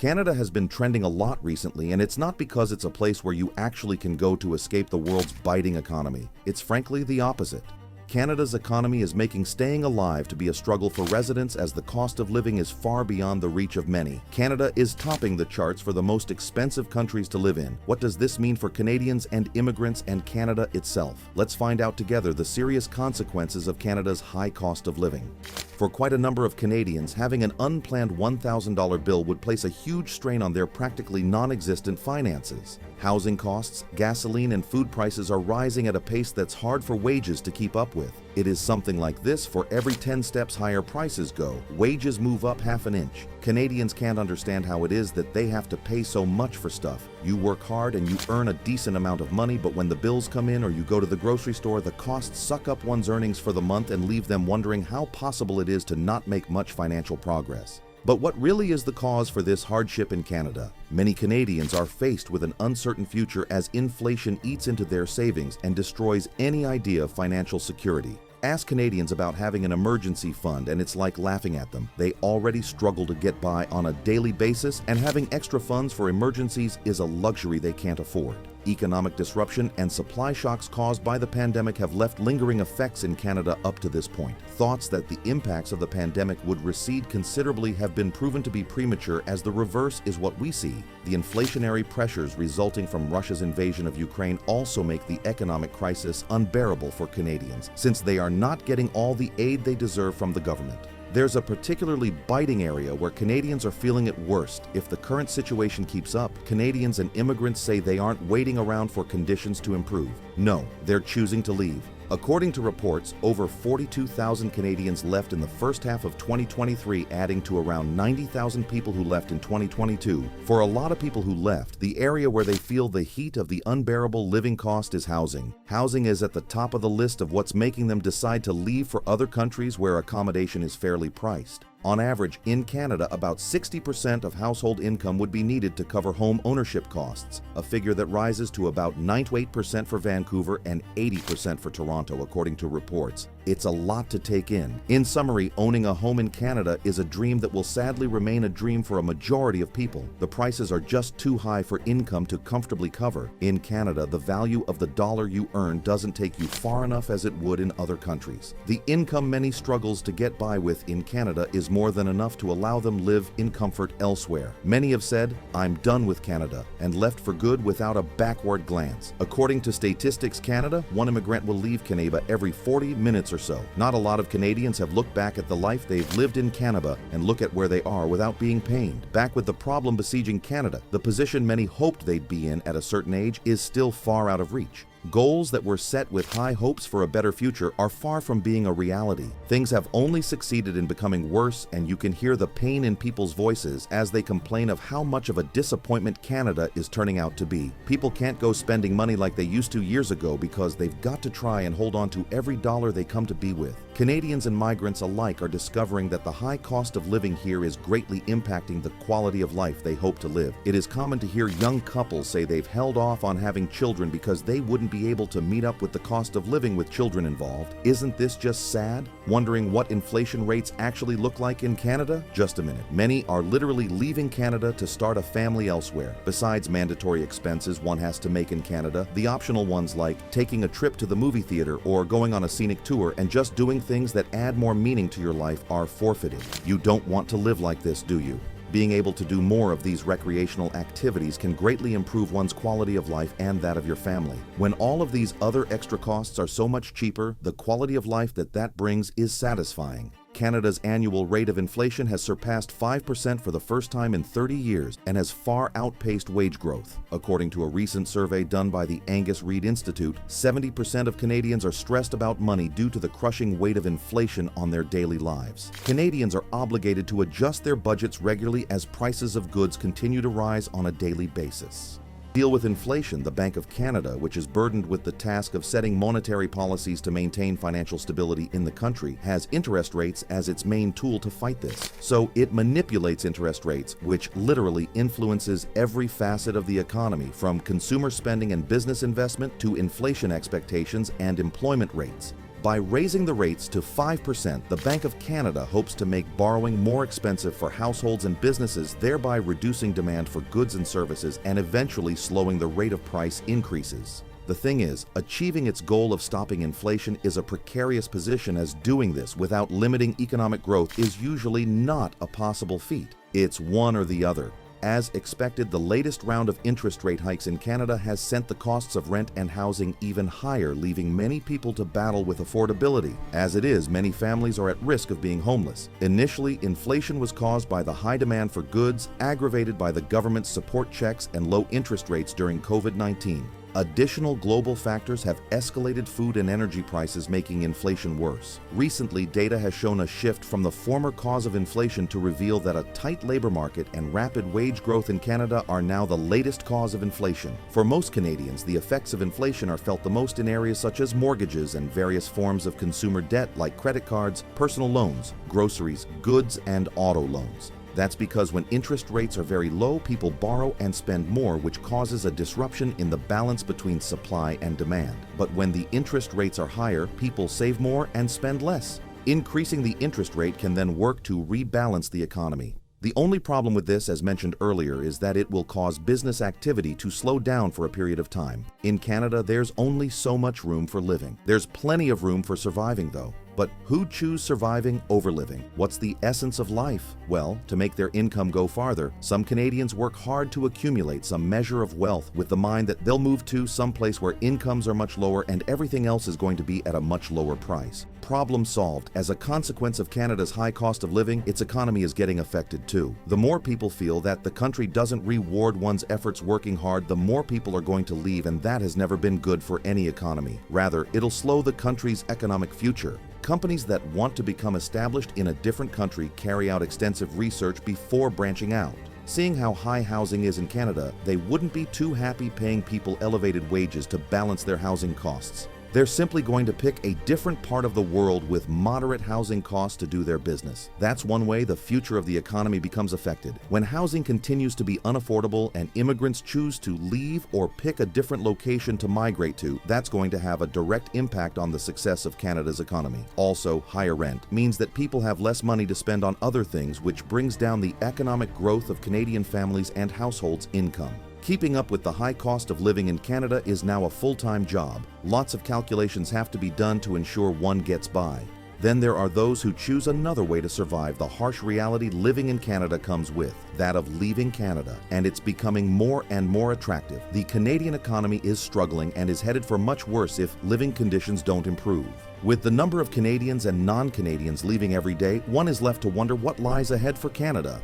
Canada has been trending a lot recently, and it's not because it's a place where you actually can go to escape the world's biting economy. It's frankly the opposite. Canada's economy is making staying alive to be a struggle for residents as the cost of living is far beyond the reach of many. Canada is topping the charts for the most expensive countries to live in. What does this mean for Canadians and immigrants and Canada itself? Let's find out together the serious consequences of Canada's high cost of living. For quite a number of Canadians, having an unplanned $1,000 bill would place a huge strain on their practically non-existent finances. Housing costs, gasoline, and food prices are rising at a pace that's hard for wages to keep up with. It is something like this: for every 10 steps higher prices go, wages move up half an inch. Canadians can't understand how it is that they have to pay so much for stuff. You work hard and you earn a decent amount of money, but when the bills come in or you go to the grocery store, the costs suck up one's earnings for the month and leave them wondering how possible it is to not make much financial progress. But what really is the cause for this hardship in Canada? Many Canadians are faced with an uncertain future as inflation eats into their savings and destroys any idea of financial security. Ask Canadians about having an emergency fund and it's like laughing at them. They already struggle to get by on a daily basis, and having extra funds for emergencies is a luxury they can't afford. Economic disruption and supply shocks caused by the pandemic have left lingering effects in Canada up to this point. Thoughts that the impacts of the pandemic would recede considerably have been proven to be premature, as the reverse is what we see. The inflationary pressures resulting from Russia's invasion of Ukraine also make the economic crisis unbearable for Canadians, since they are not getting all the aid they deserve from the government. There's a particularly biting area where Canadians are feeling it worst. If the current situation keeps up, Canadians and immigrants say they aren't waiting around for conditions to improve. No, they're choosing to leave. According to reports, over 42,000 Canadians left in the first half of 2023, adding to around 90,000 people who left in 2022. For a lot of people who left, the area where they feel the heat of the unbearable living cost is housing. Housing is at the top of the list of what's making them decide to leave for other countries where accommodation is fairly priced. On average, in Canada, about 60% of household income would be needed to cover home ownership costs, a figure that rises to about 98% for Vancouver and 80% for Toronto, according to reports. It's a lot to take in. In summary, owning a home in Canada is a dream that will sadly remain a dream for a majority of people. The prices are just too high for income to comfortably cover. In Canada, the value of the dollar you earn doesn't take you far enough as it would in other countries. The income many struggles to get by with in Canada is more than enough to allow them live in comfort elsewhere. Many have said, "I'm done with Canada," and left for good without a backward glance. According to Statistics Canada, one immigrant will leave Canada every 40 minutes or so. Not a lot of Canadians have looked back at the life they've lived in Canada and look at where they are without being pained. Back with the problem besieging Canada, the position many hoped they'd be in at a certain age is still far out of reach. Goals that were set with high hopes for a better future are far from being a reality. Things have only succeeded in becoming worse, and you can hear the pain in people's voices as they complain of how much of a disappointment Canada is turning out to be. People can't go spending money like they used to years ago because they've got to try and hold on to every dollar they come to be with. Canadians and migrants alike are discovering that the high cost of living here is greatly impacting the quality of life they hope to live. It is common to hear young couples say they've held off on having children because they wouldn't be able to meet up with the cost of living with children involved. Isn't this just sad? Wondering what inflation rates actually look like in Canada? Just a minute. Many are literally leaving Canada to start a family elsewhere. Besides mandatory expenses one has to make in Canada, the optional ones like taking a trip to the movie theater or going on a scenic tour and just doing things that add more meaning to your life are forfeited. You don't want to live like this, do you? Being able to do more of these recreational activities can greatly improve one's quality of life and that of your family. When all of these other extra costs are so much cheaper, the quality of life that brings is satisfying. Canada's annual rate of inflation has surpassed 5% for the first time in 30 years and has far outpaced wage growth. According to a recent survey done by the Angus Reid Institute, 70% of Canadians are stressed about money due to the crushing weight of inflation on their daily lives. Canadians are obligated to adjust their budgets regularly as prices of goods continue to rise on a daily basis. Deal with inflation, the Bank of Canada, which is burdened with the task of setting monetary policies to maintain financial stability in the country, has interest rates as its main tool to fight this. So it manipulates interest rates, which literally influences every facet of the economy, from consumer spending and business investment to inflation expectations and employment rates. By raising the rates to 5%, the Bank of Canada hopes to make borrowing more expensive for households and businesses, thereby reducing demand for goods and services and eventually slowing the rate of price increases. The thing is, achieving its goal of stopping inflation is a precarious position, as doing this without limiting economic growth is usually not a possible feat. It's one or the other. As expected, the latest round of interest rate hikes in Canada has sent the costs of rent and housing even higher, leaving many people to battle with affordability. As it is, many families are at risk of being homeless. Initially, inflation was caused by the high demand for goods, aggravated by the government's support checks and low interest rates during COVID-19. Additional global factors have escalated food and energy prices, making inflation worse. Recently, data has shown a shift from the former cause of inflation to reveal that a tight labor market and rapid wage growth in Canada are now the latest cause of inflation. For most Canadians, the effects of inflation are felt the most in areas such as mortgages and various forms of consumer debt like credit cards, personal loans, groceries, goods, and auto loans. That's because when interest rates are very low, people borrow and spend more, which causes a disruption in the balance between supply and demand. But when the interest rates are higher, people save more and spend less. Increasing the interest rate can then work to rebalance the economy. The only problem with this, as mentioned earlier, is that it will cause business activity to slow down for a period of time. In Canada, there's only so much room for living. There's plenty of room for surviving, though. But who choose surviving over living? What's the essence of life? Well, to make their income go farther, some Canadians work hard to accumulate some measure of wealth with the mind that they'll move to some place where incomes are much lower and everything else is going to be at a much lower price. Problem solved. As a consequence of Canada's high cost of living, its economy is getting affected too. The more people feel that the country doesn't reward one's efforts working hard, the more people are going to leave, and that has never been good for any economy. Rather, it'll slow the country's economic future. Companies that want to become established in a different country carry out extensive research before branching out. Seeing how high housing is in Canada, they wouldn't be too happy paying people elevated wages to balance their housing costs. They're simply going to pick a different part of the world with moderate housing costs to do their business. That's one way the future of the economy becomes affected. When housing continues to be unaffordable and immigrants choose to leave or pick a different location to migrate to, that's going to have a direct impact on the success of Canada's economy. Also, higher rent means that people have less money to spend on other things, which brings down the economic growth of Canadian families and households' income. Keeping up with the high cost of living in Canada is now a full-time job. Lots of calculations have to be done to ensure one gets by. Then there are those who choose another way to survive the harsh reality living in Canada comes with, that of leaving Canada, and it's becoming more and more attractive. The Canadian economy is struggling and is headed for much worse if living conditions don't improve. With the number of Canadians and non-Canadians leaving every day, one is left to wonder what lies ahead for Canada.